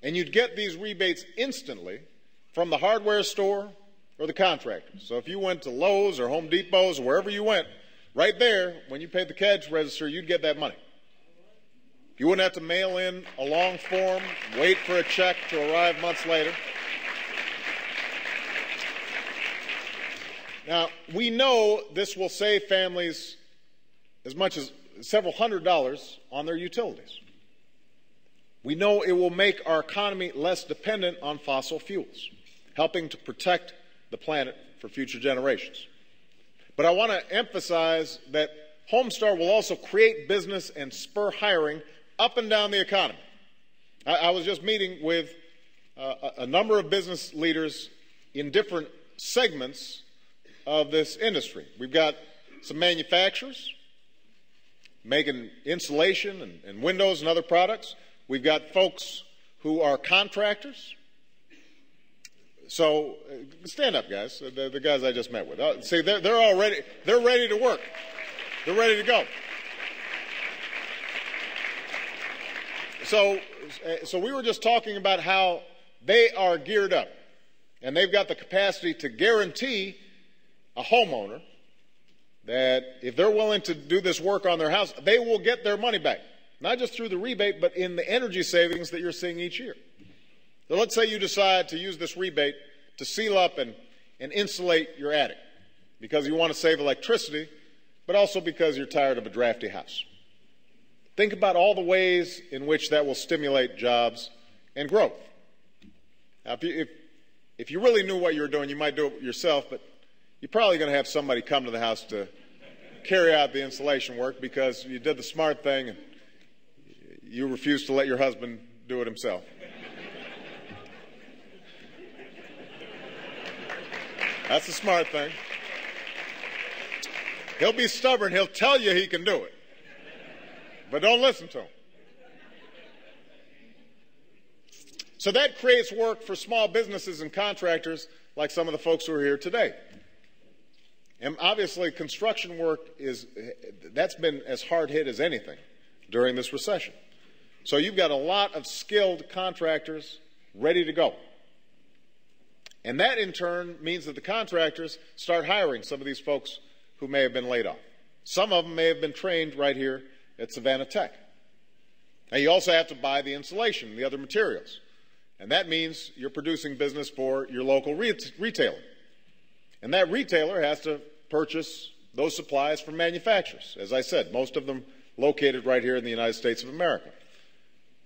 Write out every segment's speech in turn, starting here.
And you'd get these rebates instantly from the hardware store or the contractor. So if you went to Lowe's or Home Depot's or wherever you went, right there, when you paid the cash register, you'd get that money. You wouldn't have to mail in a long form, wait for a check to arrive months later. Now, we know this will save families as much as several $100s on their utilities. We know it will make our economy less dependent on fossil fuels, helping to protect the planet for future generations. But I want to emphasize that Homestar will also create business and spur hiring up and down the economy. I was just meeting with a number of business leaders in different segments of this industry. We've got some manufacturers making insulation and windows and other products. We've got folks who are contractors. So stand up, guys, the guys I just met with. See, they're ready to work. They're ready to go. So we were just talking about how they are geared up, and they've got the capacity to guarantee a homeowner that if they're willing to do this work on their house, they will get their money back, not just through the rebate, but in the energy savings that you're seeing each year. So let's say you decide to use this rebate to seal up and insulate your attic because you want to save electricity, but also because you're tired of a drafty house. Think about all the ways in which that will stimulate jobs and growth. Now, if you really knew what you were doing, you might do it yourself, but you're probably going to have somebody come to the house to carry out the installation work because you did the smart thing and you refused to let your husband do it himself. That's the smart thing. He'll be stubborn. He'll tell you he can do it. But don't listen to him. So that creates work for small businesses and contractors like some of the folks who are here today. And obviously construction work that's been as hard hit as anything during this recession. So you've got a lot of skilled contractors ready to go. And that in turn means that the contractors start hiring some of these folks who may have been laid off. Some of them may have been trained right here at Savannah Tech. Now you also have to buy the insulation and the other materials. And that means you're producing business for your local retailer. And that retailer has to purchase those supplies from manufacturers. As I said, most of them located right here in the United States of America.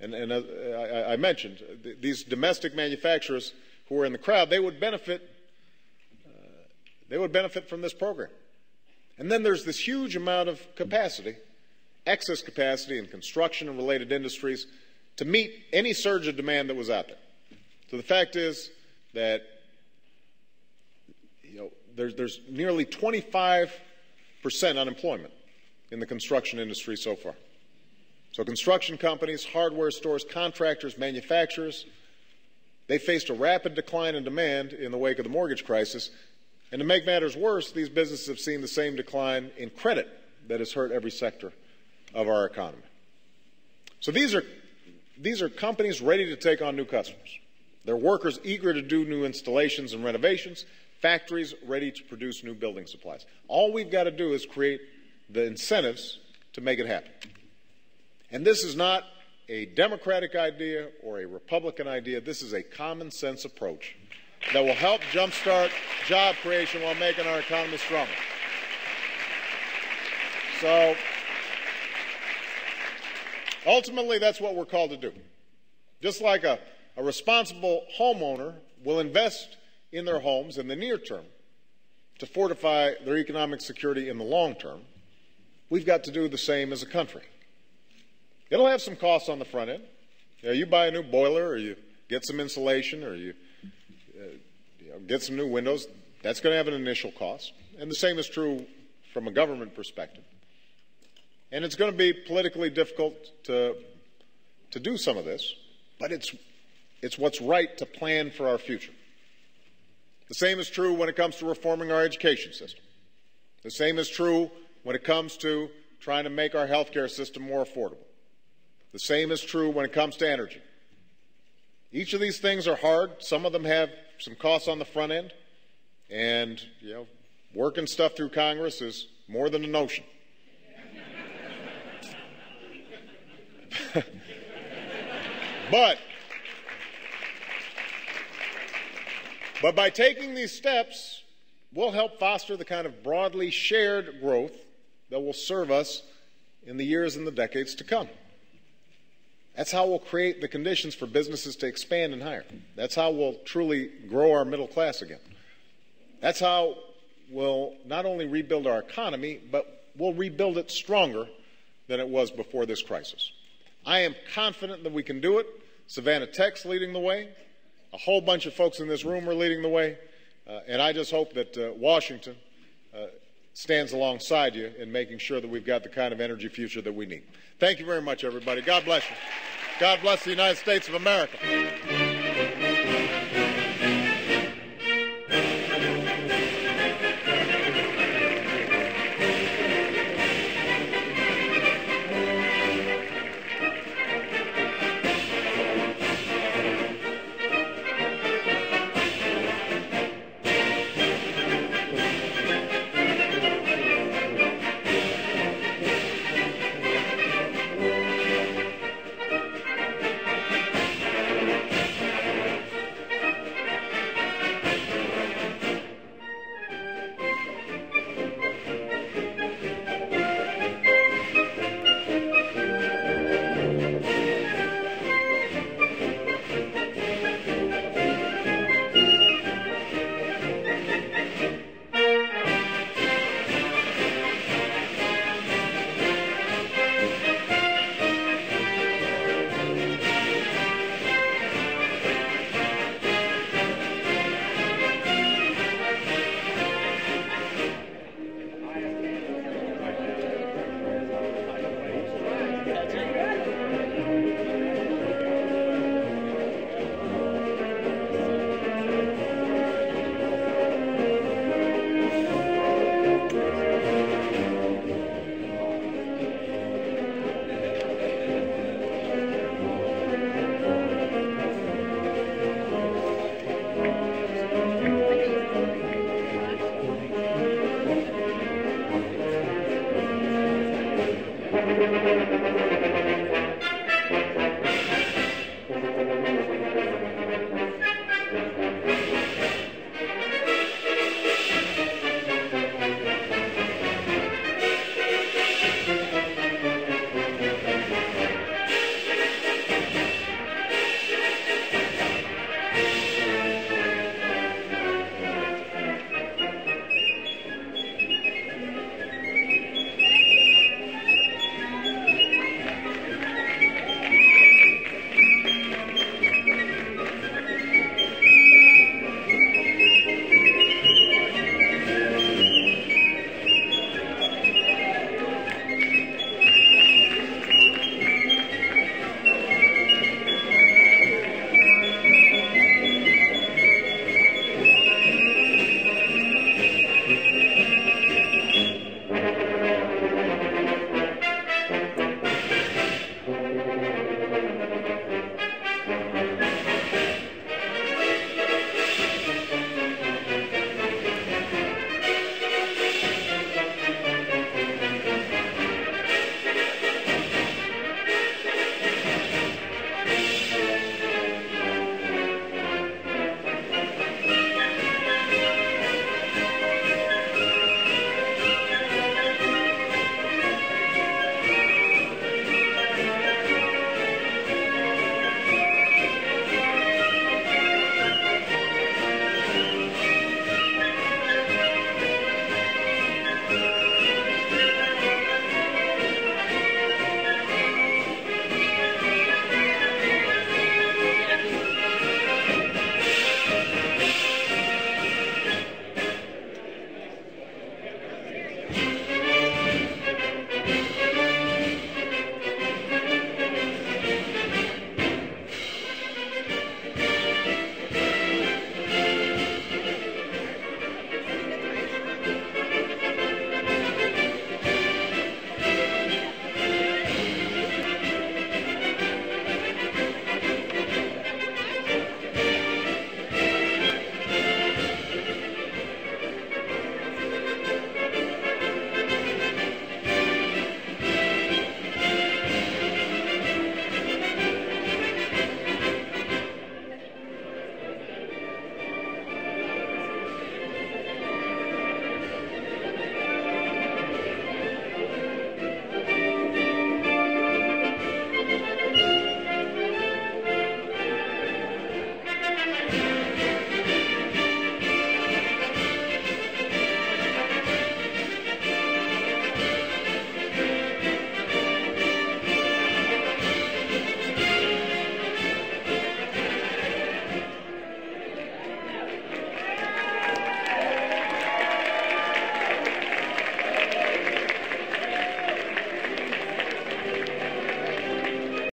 And I mentioned, these domestic manufacturers who are in the crowd, they would benefit from this program. And then there's this huge amount of capacity, excess capacity in construction and related industries to meet any surge of demand that was out there. So the fact is that there's nearly 25% unemployment in the construction industry so far. So construction companies, hardware stores, contractors, manufacturers, they faced a rapid decline in demand in the wake of the mortgage crisis. And to make matters worse, these businesses have seen the same decline in credit that has hurt every sector of our economy. So these are companies ready to take on new customers. They're workers eager to do new installations and renovations, factories ready to produce new building supplies. All we've got to do is create the incentives to make it happen. And this is not a Democratic idea or a Republican idea. This is a common sense approach that will help jumpstart job creation while making our economy stronger. So ultimately, that's what we're called to do. Just like a responsible homeowner will invest in their homes in the near term to fortify their economic security in the long term, we've got to do the same as a country. It'll have some costs on the front end. You buy a new boiler, or you get some insulation, or you get some new windows. That's going to have an initial cost. And the same is true from a government perspective. And it's going to be politically difficult to do some of this, but it's what's right to plan for our future. The same is true when it comes to reforming our education system. The same is true when it comes to trying to make our health care system more affordable. The same is true when it comes to energy. Each of these things are hard. Some of them have some costs on the front end. And, working stuff through Congress is more than a notion. But by taking these steps, we'll help foster the kind of broadly shared growth that will serve us in the years and the decades to come. That's how we'll create the conditions for businesses to expand and hire. That's how we'll truly grow our middle class again. That's how we'll not only rebuild our economy, but we'll rebuild it stronger than it was before this crisis. I am confident that we can do it. Savannah Tech's leading the way. A whole bunch of folks in this room are leading the way. And I just hope that Washington stands alongside you in making sure that we've got the kind of energy future that we need. Thank you very much, everybody. God bless you. God bless the United States of America.